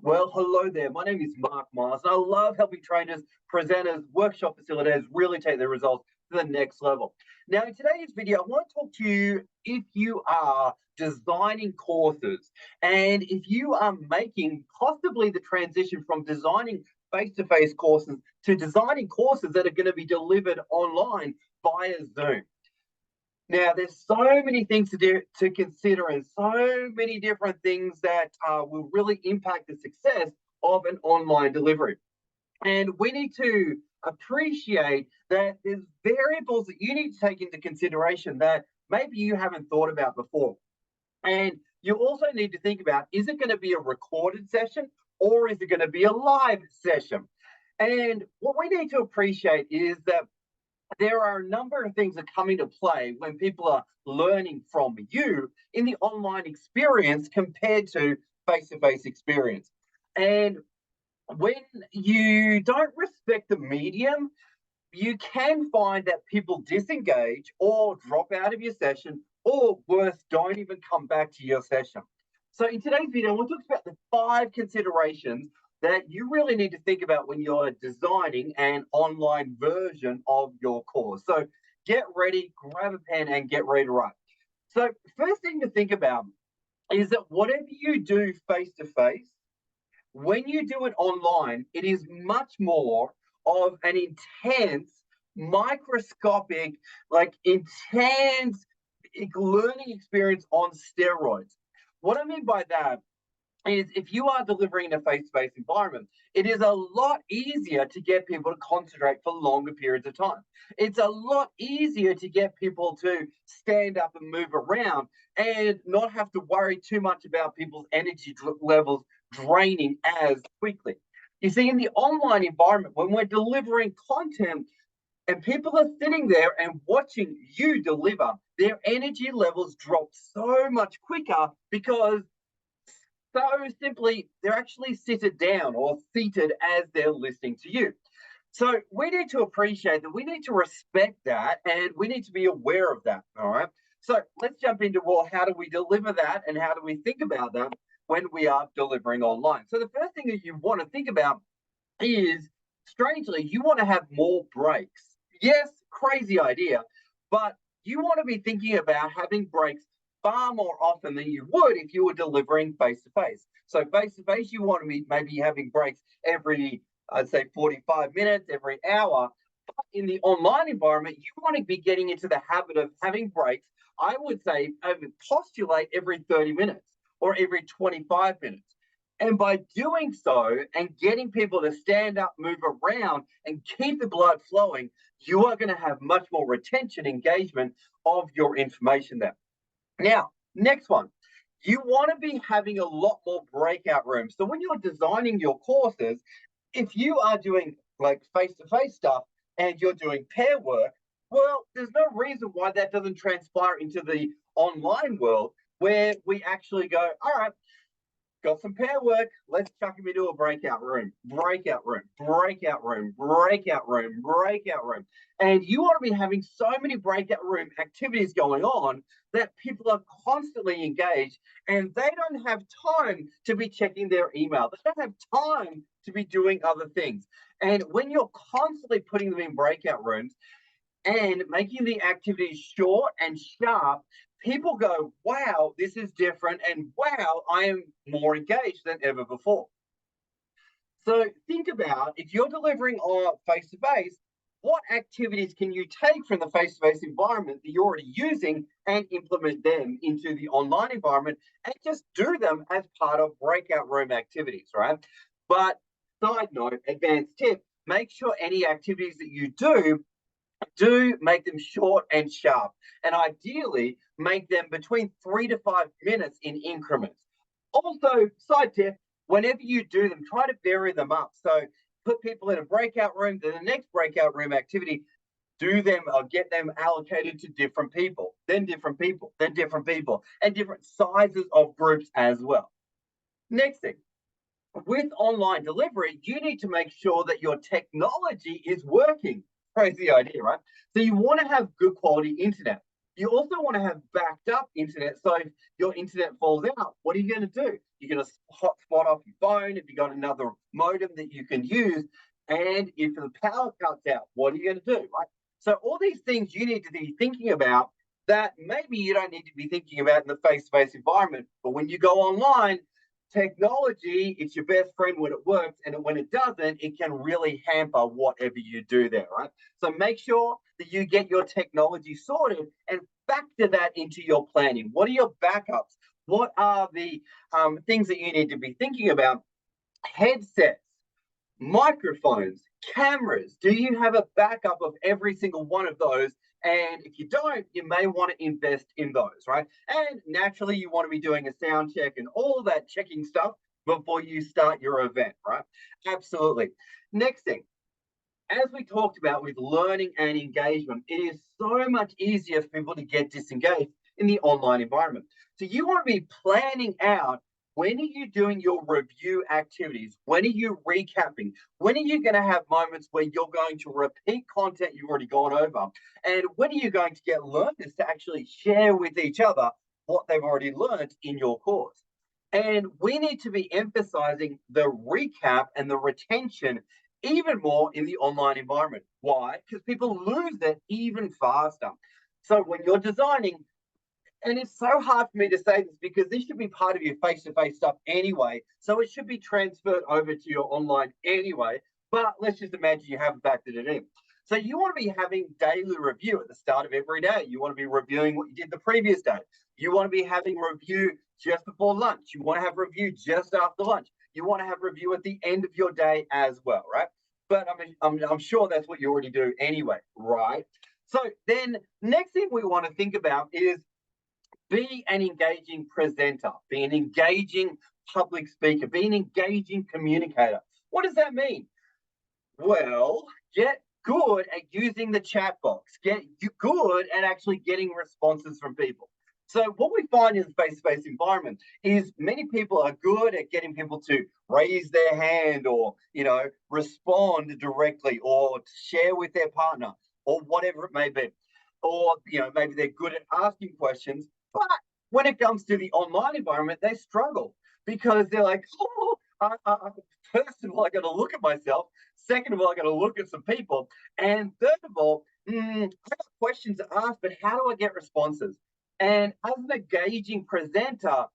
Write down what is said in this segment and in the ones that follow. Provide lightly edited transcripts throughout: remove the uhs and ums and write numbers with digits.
Well, hello there. My name is Mark Mars, and I love helping trainers, presenters, workshop facilitators really take their results to the next level. Now, in today's video, I want to talk to you if you are designing courses and if you are making possibly the transition from designing face-to-face courses to designing courses that are going to be delivered online via Zoom. Now, there's so many things to consider, and so many different things that will really impact the success of an online delivery. And we need to appreciate that there's variables that you need to take into consideration that maybe you haven't thought about before. And you also need to think about, is it going to be a recorded session or is it going to be a live session? And what we need to appreciate is that there are a number of things that come into play when people are learning from you in the online experience compared to face-to-face experience. And when you don't respect the medium, you can find that people disengage or drop out of your session, or worse, don't even come back to your session. So in today's video, I want to talk about the 5 considerations that you really need to think about when you're designing an online version of your course. So get ready, grab a pen, and get ready to write. So first thing to think about is that whatever you do face-to-face, when you do it online, it is much more of an intense, microscopic, like intense learning experience on steroids. What I mean by that is if you are delivering in a face-to-face environment, it is a lot easier to get people to concentrate for longer periods of time. It's a lot easier to get people to stand up and move around and not have to worry too much about people's energy levels draining as quickly. You see, in the online environment, when we're delivering content and people are sitting there and watching you deliver, their energy levels drop so much quicker because so simply, they're actually seated down or seated as they're listening to you. So we need to appreciate that. We need to respect that, and we need to be aware of that. All right. So let's jump into, well, how do we deliver that, and how do we think about that when we are delivering online? So the first thing that you want to think about is, strangely, you want to have more breaks. Yes, crazy idea, but you want to be thinking about having breaks far more often than you would if you were delivering face to face. So face to face, you want to be maybe having breaks every, I'd say 45 minutes, every hour. But in the online environment, you want to be getting into the habit of having breaks. I would say, I would postulate every 30 minutes or every 25 minutes. And by doing so and getting people to stand up, move around, and keep the blood flowing, you are going to have much more retention, engagement of your information there. Now, next one, you want to be having a lot more breakout rooms. So when you're designing your courses, if you are doing like face-to-face stuff and you're doing pair work, well, there's no reason why that doesn't transpire into the online world where we actually go, all right, got some pair work. Let's chuck them into a breakout room, breakout room, breakout room, breakout room, breakout room. And you want to be having so many breakout room activities going on that people are constantly engaged and they don't have time to be checking their email. They don't have time to be doing other things. And when you're constantly putting them in breakout rooms and making the activities short and sharp, people go, wow, this is different, and wow, I am more engaged than ever before. So think about, if you're delivering on face to face, what activities can you take from the face to face environment that you're already using and implement them into the online environment and just do them as part of breakout room activities, right? But side note, advanced tip, make sure any activities that you do make them short and sharp, and ideally make them between 3 to 5 minutes in increments. Also, side tip, whenever you do them, try to vary them up. So put people in a breakout room, then the next breakout room activity, do them or get them allocated to different people, then different people, then different people, and different sizes of groups as well. Next thing, with online delivery, you need to make sure that your technology is working. Crazy idea, right? So you want to have good quality internet. You also want to have backed up internet. So if your internet falls out, what are you going to do? You're going to hotspot off your phone if you got another modem that you can use. And if the power cuts out, what are you going to do? Right. So all these things you need to be thinking about that maybe you don't need to be thinking about in the face-to-face environment. But when you go online, technology, it's your best friend when it works, and when it doesn't, it can really hamper whatever you do there, right? So make sure that you get your technology sorted and factor that into your planning. What are your backups? What are the things that you need to be thinking about? Headsets, microphones, cameras. Do you have a backup of every single one of those? And if you don't, you may want to invest in those, right? And naturally, you want to be doing a sound check and all that checking stuff before you start your event, right? Absolutely. Next thing, as we talked about with learning and engagement, it is so much easier for people to get disengaged in the online environment. So you want to be planning out, when are you doing your review activities? When are you recapping? When are you going to have moments where you're going to repeat content you've already gone over? And when are you going to get learners to actually share with each other what they've already learned in your course? And we need to be emphasizing the recap and the retention even more in the online environment. Why? Because people lose that even faster. So when you're designing, and it's so hard for me to say this because this should be part of your face-to-face stuff anyway, so it should be transferred over to your online anyway, but let's just imagine you haven't factored it in. So you want to be having daily review at the start of every day. You want to be reviewing what you did the previous day. You want to be having review just before lunch. You want to have review just after lunch. You want to have review at the end of your day as well, right? But I mean, I'm sure that's what you already do anyway, right? So then next thing we want to think about is be an engaging presenter, be an engaging public speaker, be an engaging communicator. What does that mean? Well, get good at using the chat box, get good at actually getting responses from people. So what we find in the face-to-face environment is many people are good at getting people to raise their hand or, respond directly or share with their partner or whatever it may be. Or, maybe they're good at asking questions, but when it comes to the online environment, they struggle because they're like, first of all, I got to look at myself. Second of all, I got to look at some people. And third of all, I got questions to ask, but how do I get responses? And as an engaging presenter,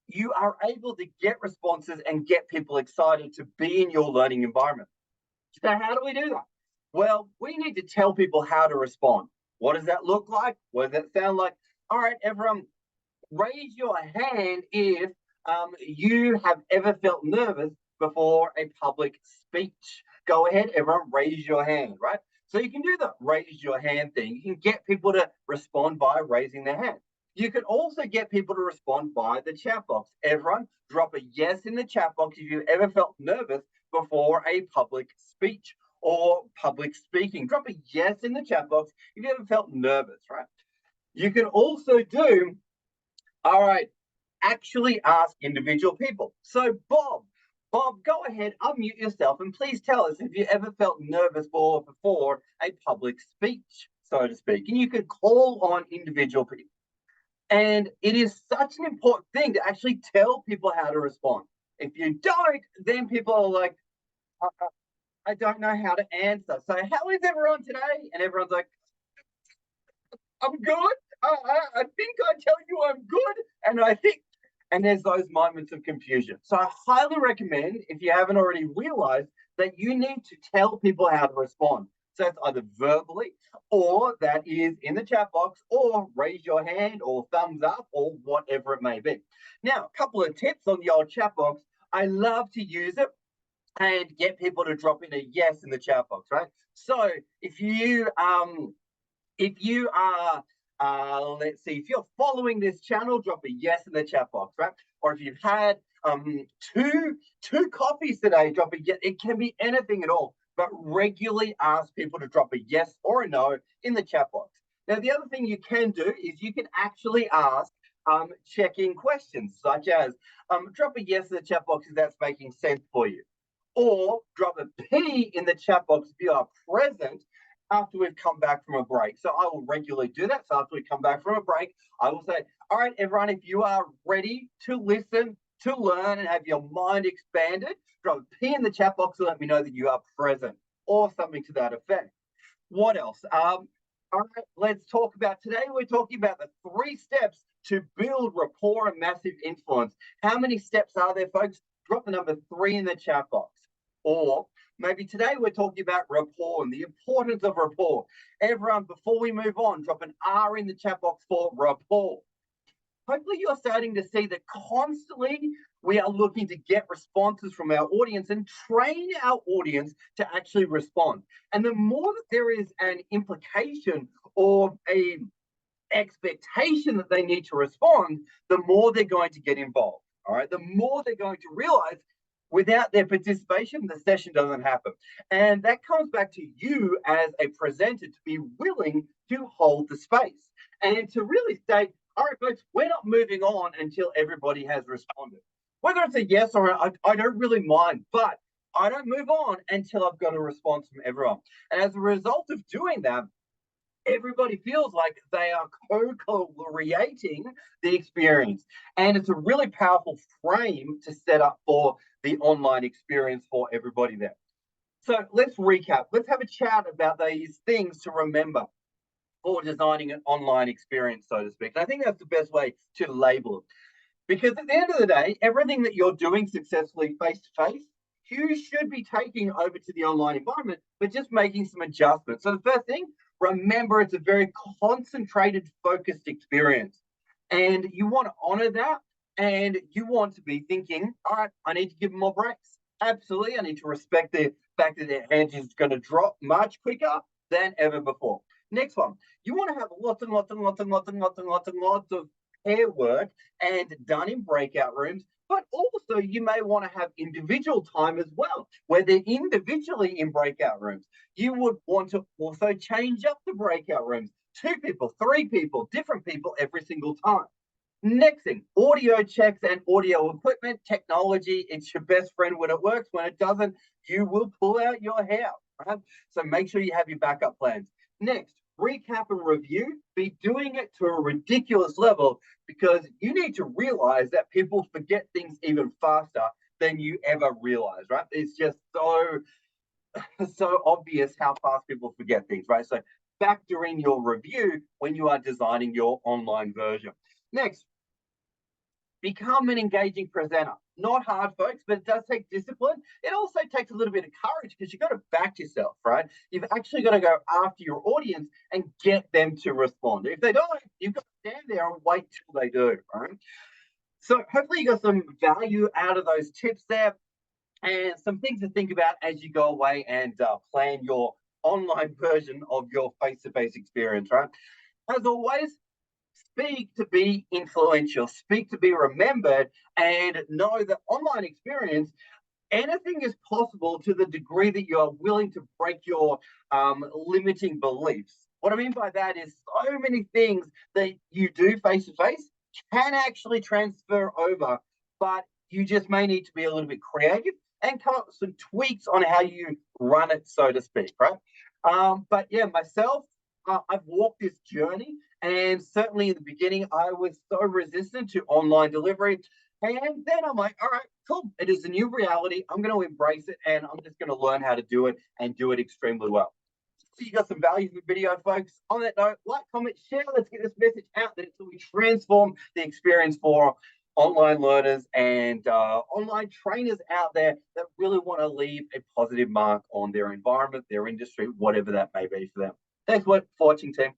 you are able to get responses and get people excited to be in your learning environment. So how do we do that? Well, we need to tell people how to respond. What does that look like? What does that sound like? All right, everyone, raise your hand if you have ever felt nervous before a public speech. Go ahead, everyone, raise your hand, right? So you can do the raise your hand thing. You can get people to respond by raising their hand. You can also get people to respond by the chat box. Everyone, drop a yes in the chat box if you've ever felt nervous before a public speech or public speaking. Drop a yes in the chat box if you ever felt nervous, right? You can also do, all right, actually ask individual people. So Bob, go ahead, unmute yourself, and please tell us if you ever felt nervous before a public speech, so to speak. And you can call on individual people. And it is such an important thing to actually tell people how to respond. If you don't, then people are like, I don't know how to answer. So how is everyone today? And everyone's like, I'm good. I think I tell you I'm good. And I think, and there's those moments of confusion. So I highly recommend, if you haven't already realized, that you need to tell people how to respond. So it's either verbally, or that is in the chat box, or raise your hand, or thumbs up, or whatever it may be. Now, a couple of tips on the old chat box. I love to use it and get people to drop in a yes in the chat box, right? So if you are let's see, if you're following this channel, drop a yes in the chat box, right? Or if you've had two coffees today, drop a yes. It can be anything at all, but regularly ask people to drop a yes or a no in the chat box. Now, the other thing you can do is you can actually ask check-in questions, such as drop a yes in the chat box if that's making sense for you, or drop a P in the chat box if you are present after we've come back from a break. So I will regularly do that. So after we come back from a break, I will say, all right, everyone, if you are ready to listen, to learn, and have your mind expanded, drop a P in the chat box to let me know that you are present or something to that effect. What else? All right, let's talk about today. We're talking about the 3 steps to build rapport and massive influence. How many steps are there, folks? Drop the number 3 in the chat box. Or maybe today we're talking about rapport and the importance of rapport. Everyone, before we move on, drop an R in the chat box for rapport. Hopefully you're starting to see that constantly we are looking to get responses from our audience and train our audience to actually respond. And the more that there is an implication or a expectation that they need to respond, the more they're going to get involved. All right. The more they're going to realize without their participation, the session doesn't happen. And that comes back to you as a presenter to be willing to hold the space and to really say, all right, folks, we're not moving on until everybody has responded. Whether it's a yes or I don't really mind, but I don't move on until I've got a response from everyone. And as a result of doing that, everybody feels like they are co-creating the experience. And it's a really powerful frame to set up for the online experience for everybody there. So let's recap. Let's have a chat about these things to remember for designing an online experience, so to speak. And I think that's the best way to label it. Because at the end of the day, everything that you're doing successfully face-to-face, you should be taking over to the online environment, but just making some adjustments. So the first thing, remember it's a very concentrated, focused experience. And you want to honor that. And you want to be thinking, all right, I need to give them more breaks. Absolutely. I need to respect the fact that their energy is going to drop much quicker than ever before. Next one, you want to have lots and lots and lots and lots and lots and lots and lots of pair work and done in breakout rooms, but also you may want to have individual time as well, where they're individually in breakout rooms. You would want to also change up the breakout rooms, 2 people, 3 people, different people every single time. Next thing, audio checks and audio equipment, technology, it's your best friend when it works. When it doesn't, you will pull out your hair, right? So make sure you have your backup plans. Next, recap and review. Be doing it to a ridiculous level because you need to realize that people forget things even faster than you ever realize, right? It's just so obvious how fast people forget things, right? So factor in your review when you are designing your online version. Next, become an engaging presenter. Not hard, folks, but it does take discipline. It also takes a little bit of courage because you've got to back yourself, right? You've actually got to go after your audience and get them to respond. If they don't, you've got to stand there and wait till they do, right? So hopefully you got some value out of those tips there and some things to think about as you go away and plan your online version of your face-to-face experience, right? As always, speak to be influential, speak to be remembered, and know that online experience, anything is possible to the degree that you are willing to break your limiting beliefs. What I mean by that is so many things that you do face to face can actually transfer over, but you just may need to be a little bit creative and come up with some tweaks on how you run it, so to speak, right? But yeah, myself, I've walked this journey, and certainly in the beginning, I was so resistant to online delivery. And then I'm like, all right, cool. It is a new reality. I'm going to embrace it, and I'm just going to learn how to do it and do it extremely well. So you got some value from the video, folks. On that note, like, comment, share. Let's get this message out there so we transform the experience for online learners and online trainers out there that really want to leave a positive mark on their environment, their industry, whatever that may be for them. Thanks for watching, team.